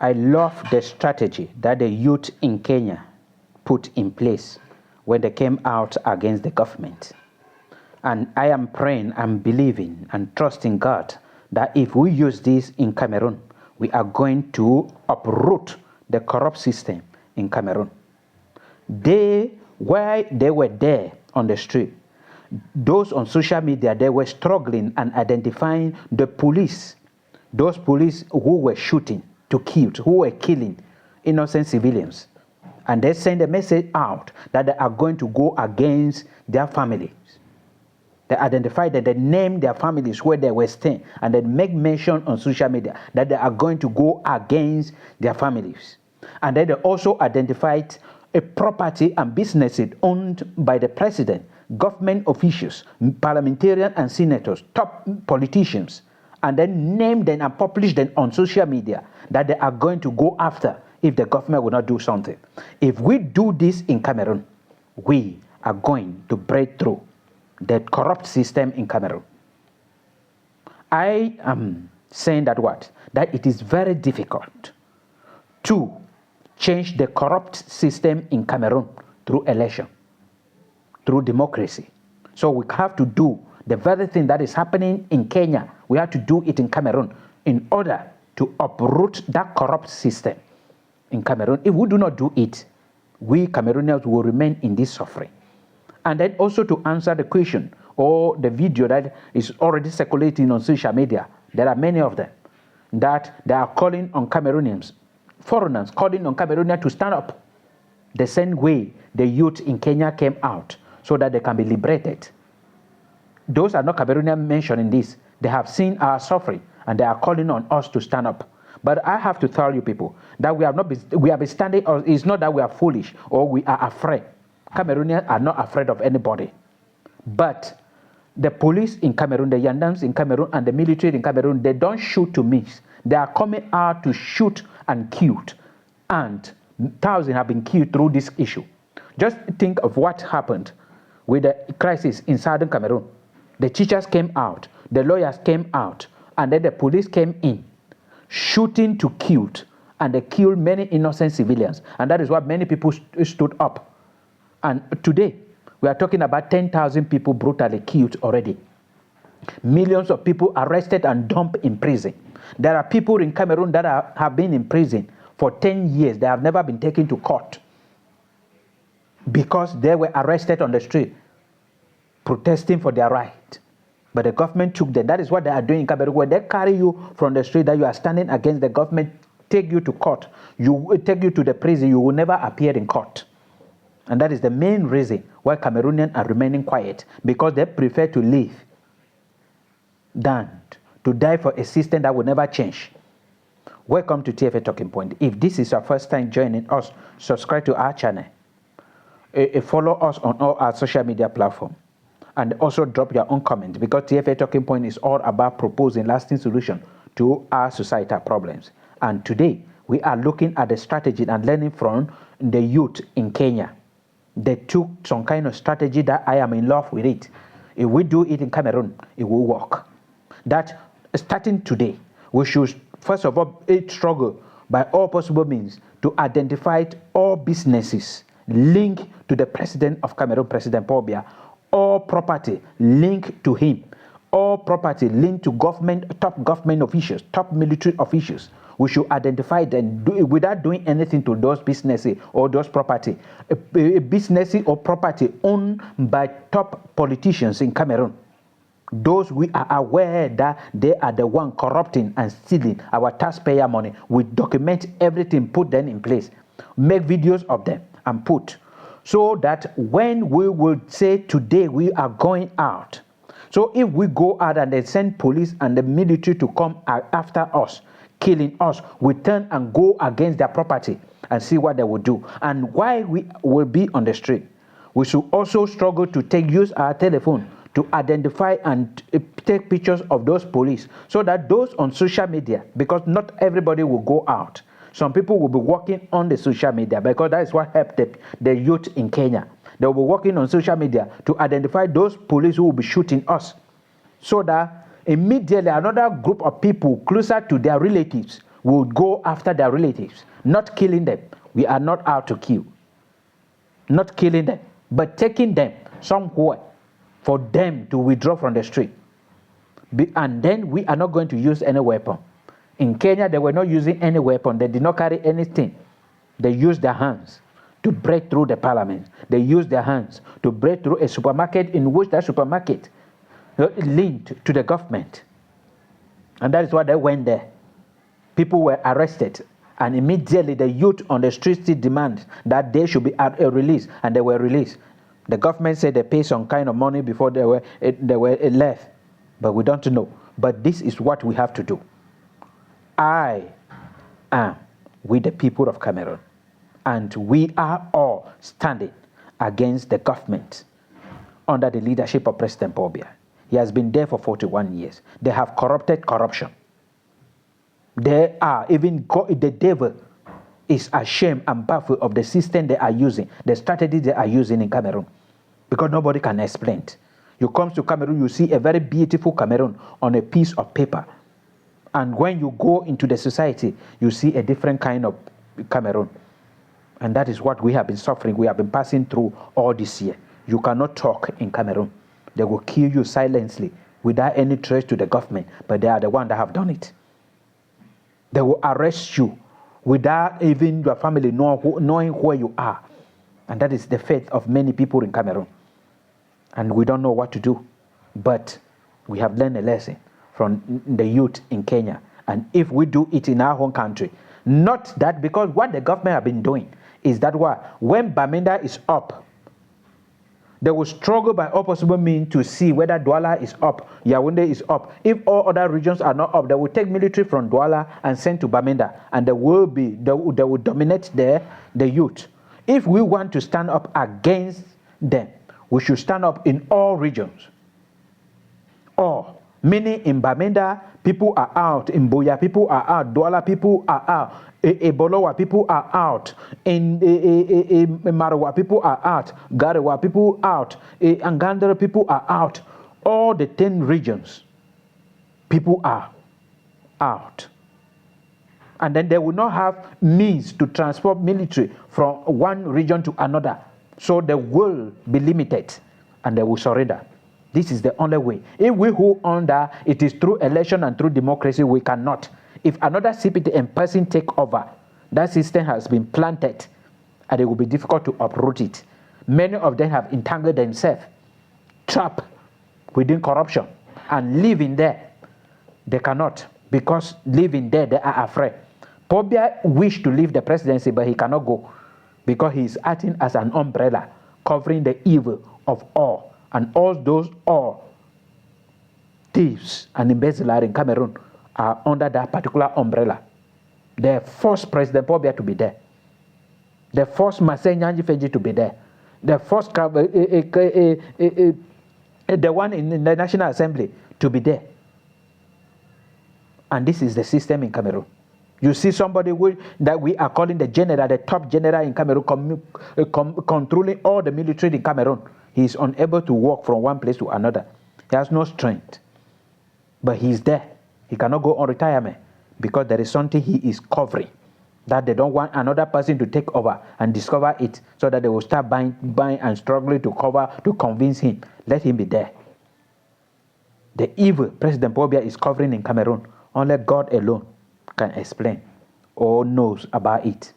I love the strategy that the youth in Kenya put in place when they came out against the government. And I am praying and believing and trusting God that if we use this in Cameroon, we are going to uproot the corrupt system in Cameroon. While they were there on the street, those on social media, they were struggling and identifying the police, those police who were shooting to kill, who were killing innocent civilians. And they send a message out that they are going to go against their families. They identified that they named their families where they were staying, and they make mention on social media that they are going to go against their families. And then they also identified a property and businesses owned by the president, government officials, parliamentarians and senators, top politicians, and then named them and published them on social media that they are going to go after if the government will not do something. If we do this in Cameroon, we are going to break through the corrupt system in Cameroon. I am saying that it is very difficult to change the corrupt system in Cameroon through election, through democracy. So we have to do the very thing that is happening in Kenya. We have to do it in Cameroon in order to uproot that corrupt system in Cameroon. If we do not do it, we Cameroonians will remain in this suffering. And then also to answer the question or the video that is already circulating on social media, there are many of them that they are calling on Cameroonians, foreigners calling on Cameroonians to stand up the same way the youth in Kenya came out so that they can be liberated. Those are not Cameroonians mentioning this. They have seen our suffering and they are calling on us to stand up. But I have to tell you people that we have been standing, or it's not that we are foolish or we are afraid. Cameroonians are not afraid of anybody. But the police in Cameroon, the Yandans in Cameroon, and the military in Cameroon, they don't shoot to miss. They are coming out to shoot and kill. And thousands have been killed through this issue. Just think of what happened with the crisis in southern Cameroon. The teachers came out, the lawyers came out, and then the police came in, shooting to kill, and they killed many innocent civilians. And that is why many people stood up. And today, we are talking about 10,000 people brutally killed already. Millions of people arrested and dumped in prison. There are people in Cameroon that have been in prison for 10 years. They have never been taken to court because they were arrested on the street protesting for their right. But the government took them. That is what they are doing in Cameroon. When they carry you from the street that you are standing against the government, take you to court, take you to the prison, you will never appear in court. And that is the main reason why Cameroonians are remaining quiet, because they prefer to live than to die for a system that will never change. Welcome to TFA Talking Point. If this is your first time joining us, subscribe to our channel. Follow us on all our social media platforms. And also drop your own comment, because TFA Talking Point is all about proposing lasting solutions to our societal problems. And today, we are looking at the strategy and learning from the youth in Kenya. They took some kind of strategy that I am in love with it. If we do it in Cameroon, it will work. That starting today, we should first of all struggle by all possible means to identify all businesses linked to the president of Cameroon, President Paul Biya, all property linked to him, all property linked to government, top government officials, top military officials. We should identify them without doing anything to those businesses or those property. A business or property owned by top politicians in Cameroon. Those we are aware that they are the one corrupting and stealing our taxpayer money. We document everything, put them in place, make videos of them and put, so that when we will say today we are going out. So if we go out and they send police and the military to come after us, killing us, we turn and go against their property and see what they will do. And while we will be on the street, we should also struggle to use our telephone to identify and take pictures of those police, so that those on social media, because not everybody will go out. Some people will be working on the social media, because that is what helped the youth in Kenya. They will be working on social media to identify those police who will be shooting us, so that immediately another group of people closer to their relatives we would go after their relatives, not killing them. We are not out to kill. Not killing them, but taking them somewhere for them to withdraw from the street. And then we are not going to use any weapon. In Kenya, they were not using any weapon. They did not carry anything. They used their hands to break through the parliament. They used their hands to break through a supermarket in which that supermarket linked to the government. And that is why they went there. People were arrested. And immediately the youth on the street still demand that they should be released. And they were released. The government said they paid some kind of money before they were left. But we don't know. But this is what we have to do. I am with the people of Cameroon. And we are all standing against the government under the leadership of President Paul Biya. He has been there for 41 years. They have corruption. They are even the devil is ashamed and baffled of the system they are using, the strategy they are using in Cameroon, because nobody can explain it. You come to Cameroon, you see a very beautiful Cameroon on a piece of paper. And when you go into the society, you see a different kind of Cameroon. And that is what we have been suffering. We have been passing through all this year. You cannot talk in Cameroon. They will kill you silently without any trace to the government, but they are the ones that have done it. They will arrest you without even your family knowing where you are. And that is the fate of many people in Cameroon. And we don't know what to do. But we have learned a lesson from the youth in Kenya. And if we do it in our own country, not that, because what the government have been doing is that when Bamenda is up, they will struggle by all possible means to see whether Douala is up, Yaoundé is up. If all other regions are not up, they will take military from Douala and send to Bamenda, and they will dominate the youth. If we want to stand up against them, we should stand up in all regions. All. Meaning in Bamenda, people are out. In Buya, people are out. Douala, people are out. Ebolowa, people are out. In Marawa, people are out. Garewa, people out. Angandara, people are out. All the 10 regions, people are out. And then they will not have means to transport military from one region to another. So they will be limited and they will surrender. This is the only way. If we hold on that it is through election and through democracy, we cannot. If another CPT and person take over, that system has been planted and it will be difficult to uproot it. Many of them have entangled themselves, trapped within corruption, and living there. They cannot, because living there, they are afraid. Paul Biya wished to leave the presidency, but he cannot go because he is acting as an umbrella covering the evil of all. And all thieves and embezzlers in Cameroon are under that particular umbrella. They forced President Paul Biya to be there. They forced Marcel Nyanji Feji to be there. They forced the one in the National Assembly to be there. And this is the system in Cameroon. You see somebody that we are calling the general, the top general in Cameroon, controlling all the military in Cameroon. He is unable to walk from one place to another. He has no strength. But he is there. He cannot go on retirement because there is something he is covering that they don't want another person to take over and discover it, so that they will start buying and struggling to cover, to convince him. Let him be there. The evil President Paul Biya is covering in Cameroon, only God alone can explain or knows about it.